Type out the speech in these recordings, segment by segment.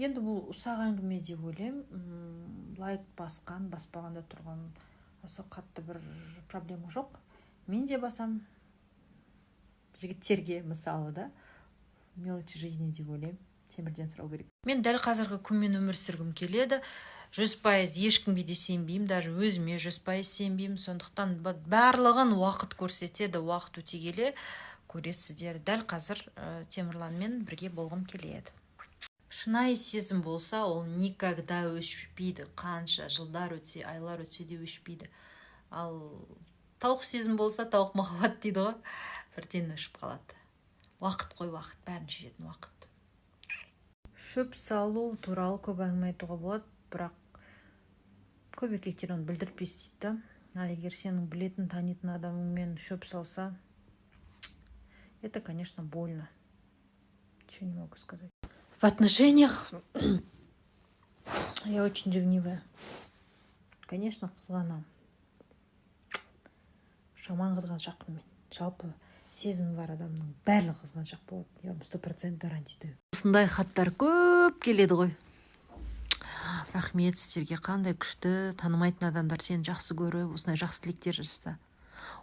Енді бұл ұсақ әңгіме деп ойлаймын. Лайк баспағанда тұрған осы қатты бір проблема жоқ. Мен де басам, жігіттерге мысалы да, мелочи жизни деп ойлаймын. Темірден сұрау керек. Мен дәл қазіргі күнмен өмір сүргім келеді. 100% ешкімге де сенбеймін, даже өзіме 100% сенбеймін. Сондықтан барлығын уақыт көрсетеді. Уақыт өте келе көресіздер. Дәл қазір Темірланмен бірге болғым келеді. Шынайы сезім болса, ол никогда өшпейді. Қанша жылдар өтсе, айлар өтсе де өшпейді. Ал тауық сезім болса, тауық махаббат дейді ғой, бірден өшіп қалады. Уақыт қой, уақыт, бәрін шешетін уақыт. Шөп салу туралы көп әңгіме айтуға болады, бірақ көп еркектер оны білдіртпейді дейді. Егер сенің білетін, танитын адамыңмен шөп салса, это, конечно, больно. Ничего не могу сказать. В отношениях я очень ревнивая. Конечно, қызғанамын. Жаман қызғаншақпын мен. Жалпы сезімі бар адамның барлығы қызғаншақ болады. Я 100% гарантия. Осындай хаттар көп келеді ғой. Рахмет сіздерге, қандай күшті, танымайтын адамдар сені жақсы көріп, осындай жақсы тілектер жазса.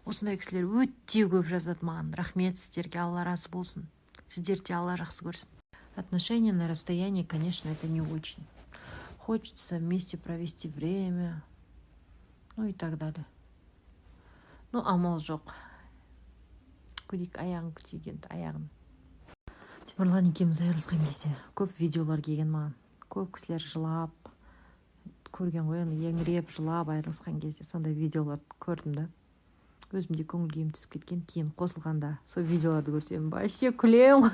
Осындай кісілер өте көп жазады маған. Рахмет сіздерге, Алла разы болсын. Сіздерді Алла жақсы көрсін. Отношения на расстоянии, конечно, это не очень. Хочется вместе провести время, и так далее. Амал жоқ. Көдек аяғын күтеген, аяғын. Темірлан екеуміз айырылысқан кезде көп видеолар келген маған. Көп кісілер жылап, көрген ғой, еңіреп, жылап айырылысқан кезде сондай видеолар көрдім да. Өзімде көңіл күйім түсіп кеткен, кейін қосылғанда сол видеоларды көрсем, вообще күлем.